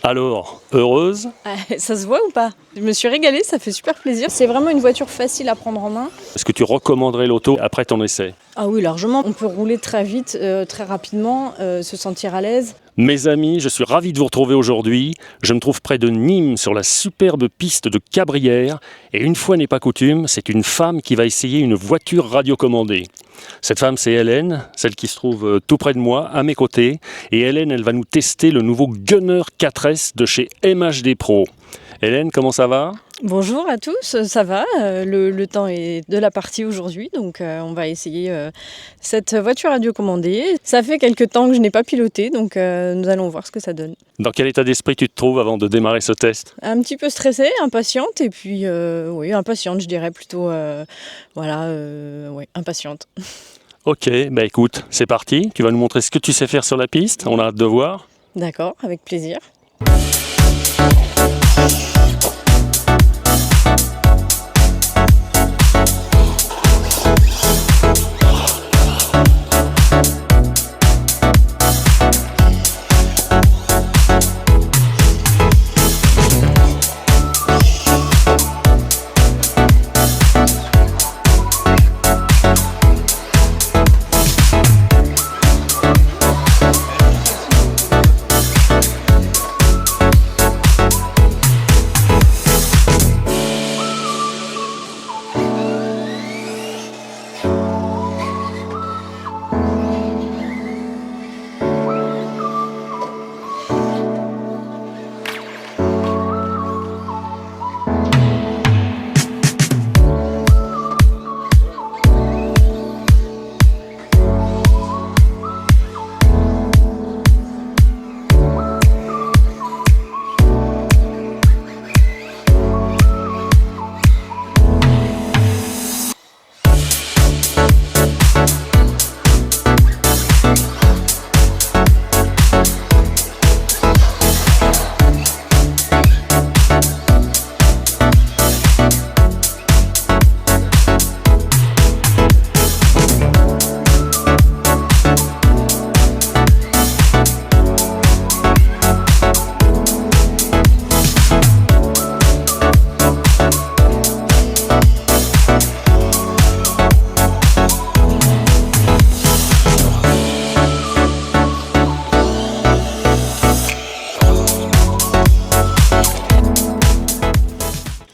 Alors, heureuse? Ça se voit ou pas? Je me suis régalée, ça fait super plaisir. C'est vraiment une voiture facile à prendre en main. Est-ce que tu recommanderais l'auto après ton essai? Ah oui, largement. On peut rouler très vite, très rapidement, se sentir à l'aise. Mes amis, je suis ravi de vous retrouver aujourd'hui. Je me trouve près de Nîmes sur la superbe piste de Cabrières. Et une fois n'est pas coutume, c'est une femme qui va essayer une voiture radiocommandée. Cette femme, c'est Hélène, celle qui se trouve tout près de moi, à mes côtés. Et Hélène, elle va nous tester le nouveau Gunner 4S de chez MHD Pro. Hélène, comment ça va? Bonjour à tous, ça va, le temps est de la partie aujourd'hui, donc on va essayer cette voiture radiocommandée. Ça fait quelques temps que je n'ai pas piloté, donc nous allons voir ce que ça donne. Dans quel état d'esprit tu te trouves avant de démarrer ce test? Un petit peu stressée, impatiente, et puis oui, impatiente, je dirais plutôt, oui, impatiente. Ok, bah écoute, c'est parti. Tu vas nous montrer ce que tu sais faire sur la piste, on a hâte de voir. D'accord, avec plaisir.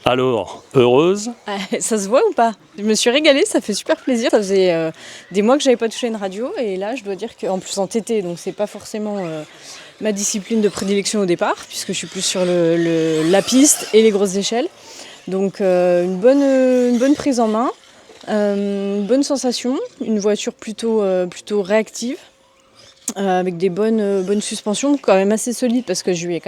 Alors, heureuse? Ça se voit ou pas? Je me suis régalée, ça fait super plaisir. Ça faisait des mois que j'avais pas touché une radio et là je dois dire qu'en plus en TT, donc c'est pas forcément ma discipline de prédilection au départ, puisque je suis plus sur la piste et les grosses échelles. Donc une bonne prise en main, une bonne sensation, une voiture plutôt réactive. Avec des bonnes suspensions, quand même assez solides parce que j'ai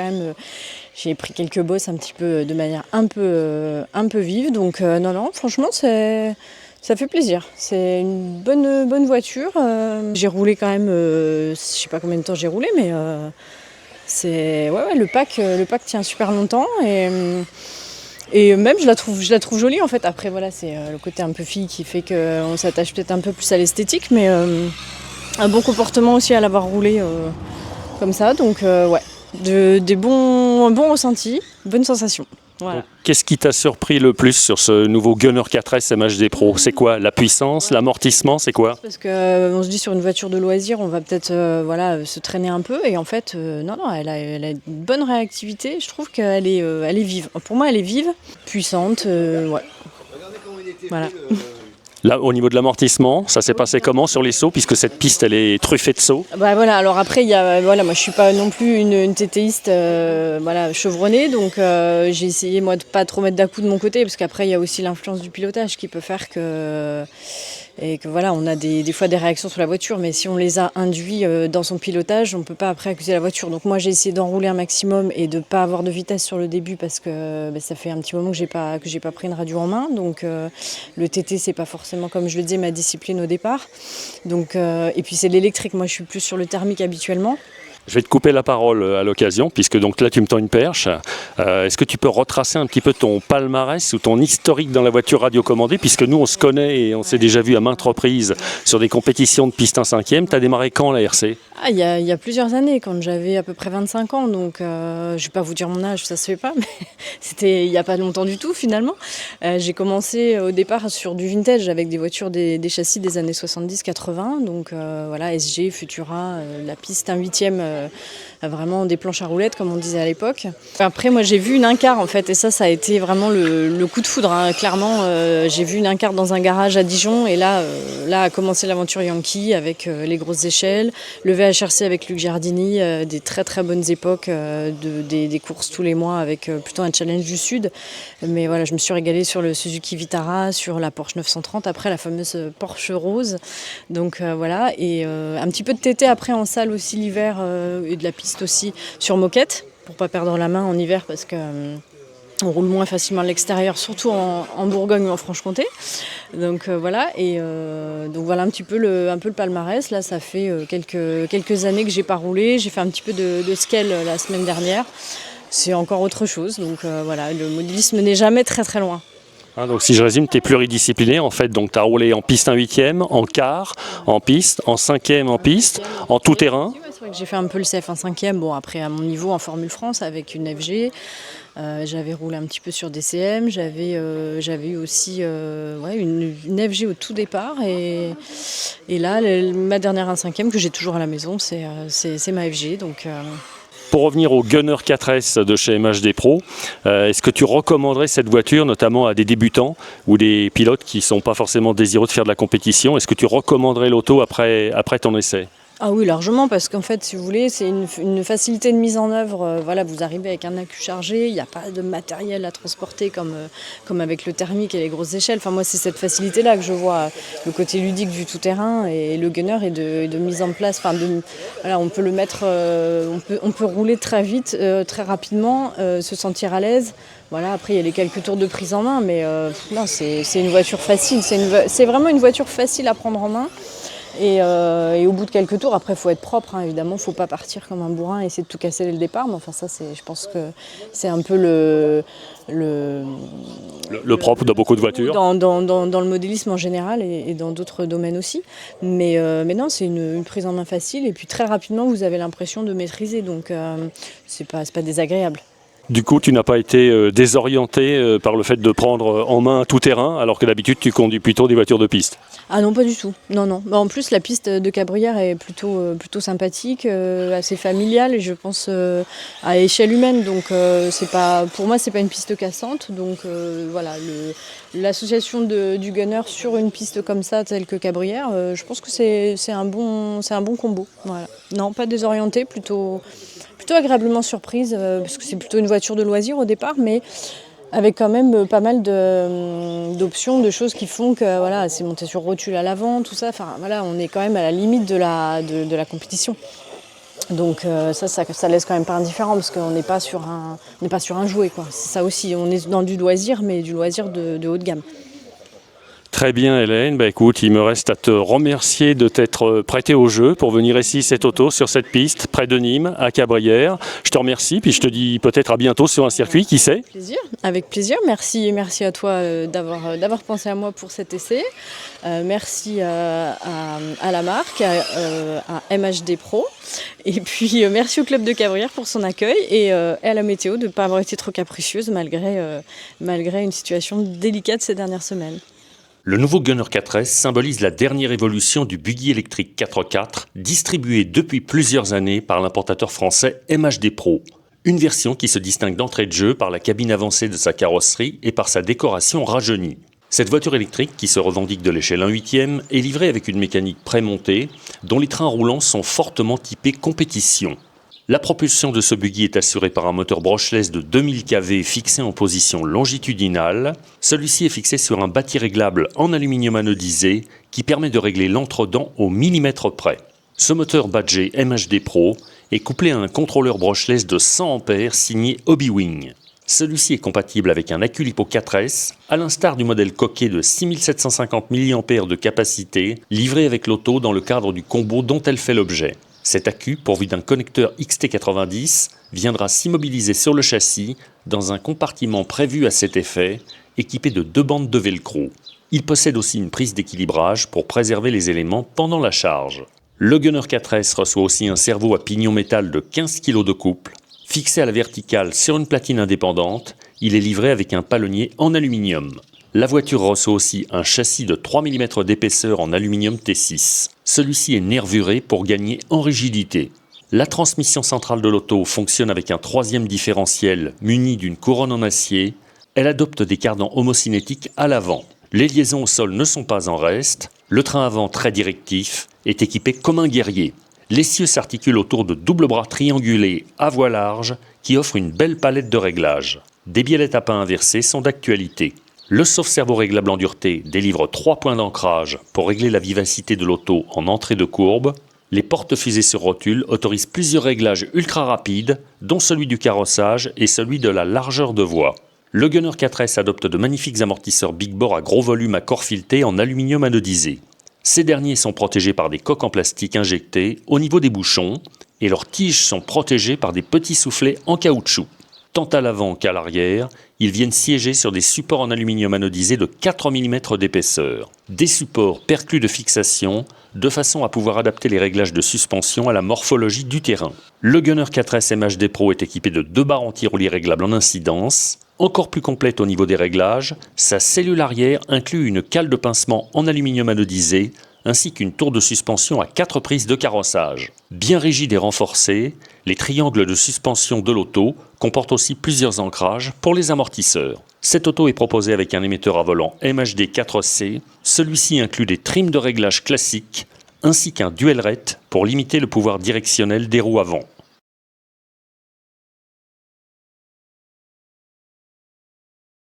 pris quelques bosses un petit peu de manière un peu vive. Donc non, franchement, ça fait plaisir. C'est une bonne voiture. J'ai roulé quand même, je sais pas combien de temps j'ai roulé, mais le pack tient super longtemps et même je la trouve jolie en fait. Après voilà, c'est le côté un peu fille qui fait qu'on s'attache peut-être un peu plus à l'esthétique, mais un bon comportement aussi à l'avoir roulé comme ça, donc un bon ressenti, bonne sensation. Voilà. Qu'est-ce qui t'a surpris le plus sur ce nouveau Gunner 4S MHD Pro? C'est quoi? La puissance, l'amortissement, c'est quoi? Parce qu'on se dit sur une voiture de loisir, on va peut-être se traîner un peu, et en fait, non, elle a une bonne réactivité. Je trouve qu'elle est vive. Pour moi, elle est vive, puissante, ouais. Voilà. Là, au niveau de l'amortissement, ça s'est passé comment sur les sauts, puisque cette piste elle est truffée de sauts? Bah voilà, alors après moi je suis pas non plus une tétéiste chevronnée, donc j'ai essayé moi de pas trop mettre d'à-coups de mon côté, parce qu'après il y a aussi l'influence du pilotage qui peut faire que voilà, on a des fois des réactions sur la voiture, mais si on les a induits dans son pilotage, on peut pas après accuser la voiture. Donc moi j'ai essayé d'enrouler un maximum et de pas avoir de vitesse sur le début, parce que ça fait un petit moment que j'ai pas pris une radio en main, donc le TT c'est pas forcément, comme je le disais, ma discipline au départ. Donc et puis c'est l'électrique, moi je suis plus sur le thermique habituellement. Je vais te couper la parole à l'occasion, puisque donc là tu me tends une perche. Est-ce que tu peux retracer un petit peu ton palmarès ou ton historique dans la voiture radiocommandée, puisque nous on se connaît et on s'est déjà vu à maintes reprises sur des compétitions de piste 1/5e. Tu as démarré quand la RC ? Il y a plusieurs années, quand j'avais à peu près 25 ans, donc je ne vais pas vous dire mon âge, ça se fait pas, mais c'était il n'y a pas longtemps du tout finalement. J'ai commencé au départ sur du vintage avec des voitures, des châssis des années 70-80, donc voilà, SG, Futura, la piste 1/8e, vraiment des planches à roulettes comme on disait à l'époque. Après moi j'ai vu une Incar en fait, et ça a été vraiment le coup de foudre, hein. Clairement j'ai vu une Incar dans un garage à Dijon, et là a commencé l'aventure Yankee avec les grosses échelles, le VHRC avec Luc Giardini, des très très bonnes époques, des courses tous les mois avec plutôt un challenge du Sud. Mais voilà, je me suis régalée sur le Suzuki Vitara, sur la Porsche 930, après la fameuse Porsche Rose. Donc voilà, et un petit peu de TT après en salle aussi l'hiver, et de la piste aussi sur moquette, pour pas perdre la main en hiver parce que on roule moins facilement à l'extérieur, surtout en Bourgogne ou en Franche-Comté. Donc voilà, et donc voilà un peu le palmarès. Là, ça fait quelques années que j'ai pas roulé. J'ai fait un petit peu de scale la semaine dernière. C'est encore autre chose. Donc voilà, le modélisme n'est jamais très très loin. Donc si je résume, tu es pluridisciplinaire en fait, donc tu as roulé en piste 1/8e, en car, en piste, en 5e en piste, en tout terrain. C'est vrai que j'ai fait un peu le CF 1/5e, bon après à mon niveau en Formule France avec une FG. J'avais roulé un petit peu sur DCM, j'avais eu aussi une FG au tout départ, et là ma dernière 1/5e que j'ai toujours à la maison, c'est ma FG. Donc, Pour revenir au Gunner 4S de chez MHD Pro, est-ce que tu recommanderais cette voiture notamment à des débutants ou des pilotes qui ne sont pas forcément désireux de faire de la compétition ? Est-ce que tu recommanderais l'auto après ton essai ? Ah oui, largement, parce qu'en fait, si vous voulez, c'est une facilité de mise en œuvre. Voilà, vous arrivez avec un accu chargé, il n'y a pas de matériel à transporter comme avec le thermique et les grosses échelles. Enfin, moi, c'est cette facilité-là que je vois, le côté ludique du tout-terrain, et le gunner est de mise en place. Enfin, voilà, on peut le mettre, on peut rouler très vite, très rapidement, se sentir à l'aise. Voilà, après, il y a les quelques tours de prise en main, mais non, c'est une voiture facile. C'est vraiment une voiture facile à prendre en main. Et au bout de quelques tours, après il faut être propre, hein, évidemment, il ne faut pas partir comme un bourrin et essayer de tout casser dès le départ, mais enfin ça, je pense que c'est un peu le propre de beaucoup de voitures. Dans le modélisme en général et dans d'autres domaines aussi. Mais non, c'est une prise en main facile, et puis très rapidement vous avez l'impression de maîtriser, donc c'est pas désagréable. Du coup, tu n'as pas été désorienté par le fait de prendre en main tout terrain, alors que d'habitude tu conduis plutôt des voitures de piste ? Ah non, pas du tout. Non. En plus, la piste de Cabrières est plutôt sympathique, assez familiale, et je pense à échelle humaine. Donc, pour moi, c'est pas une piste cassante. Donc voilà, l'association du gunner sur une piste comme ça, telle que Cabrières, je pense que c'est un bon combo. Voilà. Non, pas désorienté, plutôt agréablement surprise, parce que c'est plutôt une voiture de loisir au départ, mais avec quand même pas mal d'options, de choses qui font que voilà, c'est monté sur rotule à l'avant, tout ça. Enfin voilà, on est quand même à la limite de la compétition. Donc ça laisse quand même pas indifférent, parce qu'on n'est pas sur un jouet, quoi. C'est ça aussi, on est dans du loisir, mais du loisir de haut de gamme. Très bien Hélène, écoute, il me reste à te remercier de t'être prêtée au jeu pour venir ici cette auto sur cette piste près de Nîmes, à Cabrières. Je te remercie, puis je te dis peut-être à bientôt sur un circuit, qui sait ? Avec plaisir, merci à toi d'avoir pensé à moi pour cet essai. Merci à la marque, à MHD Pro, et puis merci au club de Cabrières pour son accueil, et à la météo de ne pas avoir été trop capricieuse malgré une situation délicate ces dernières semaines. Le nouveau Gunner 4S symbolise la dernière évolution du buggy électrique 4x4, distribué depuis plusieurs années par l'importateur français MHD Pro. Une version qui se distingue d'entrée de jeu par la cabine avancée de sa carrosserie et par sa décoration rajeunie. Cette voiture électrique, qui se revendique de l'échelle 1/8e, est livrée avec une mécanique prémontée, dont les trains roulants sont fortement typés compétition. La propulsion de ce buggy est assurée par un moteur brushless de 2000 kV fixé en position longitudinale. Celui-ci est fixé sur un bâti réglable en aluminium anodisé qui permet de régler l'entredent au millimètre près. Ce moteur badgé MHD Pro est couplé à un contrôleur brushless de 100 A signé Hobbywing. Celui-ci est compatible avec un Acculipo 4S, à l'instar du modèle coquet de 6750 mAh de capacité, livré avec l'auto dans le cadre du combo dont elle fait l'objet. Cet accu, pourvu d'un connecteur XT90, viendra s'immobiliser sur le châssis dans un compartiment prévu à cet effet, équipé de 2 bandes de velcro. Il possède aussi une prise d'équilibrage pour préserver les éléments pendant la charge. Le Gunner 4S reçoit aussi un cerveau à pignon métal de 15 kg de couple. Fixé à la verticale sur une platine indépendante, il est livré avec un palonnier en aluminium. La voiture reçoit aussi un châssis de 3 mm d'épaisseur en aluminium T6. Celui-ci est nervuré pour gagner en rigidité. La transmission centrale de l'auto fonctionne avec un 3e différentiel muni d'une couronne en acier. Elle adopte des cardans homocinétiques à l'avant. Les liaisons au sol ne sont pas en reste. Le train avant, très directif, est équipé comme un guerrier. L'essieu s'articule autour de doubles bras triangulés à voie large qui offrent une belle palette de réglages. Des biellettes à pain inversées sont d'actualité. Le sauve-cerveau réglable en dureté délivre 3 points d'ancrage pour régler la vivacité de l'auto en entrée de courbe. Les porte-fusées sur rotule autorisent plusieurs réglages ultra rapides, dont celui du carrossage et celui de la largeur de voie. Le Gunner 4S adopte de magnifiques amortisseurs Big Bore à gros volume à corps fileté en aluminium anodisé. Ces derniers sont protégés par des coques en plastique injectées au niveau des bouchons et leurs tiges sont protégées par des petits soufflets en caoutchouc. Tant à l'avant qu'à l'arrière, ils viennent siéger sur des supports en aluminium anodisé de 4 mm d'épaisseur. Des supports perclus de fixation, de façon à pouvoir adapter les réglages de suspension à la morphologie du terrain. Le Gunner 4S MHD Pro est équipé de 2 barres anti-roulis réglables en incidence. Encore plus complète au niveau des réglages, sa cellule arrière inclut une cale de pincement en aluminium anodisé, ainsi qu'une tour de suspension à 4 prises de carrossage. Bien rigide et renforcée, les triangles de suspension de l'auto comportent aussi plusieurs ancrages pour les amortisseurs. Cette auto est proposée avec un émetteur à volant MHD 4C. Celui-ci inclut des trims de réglage classiques, ainsi qu'un dual rate pour limiter le pouvoir directionnel des roues avant.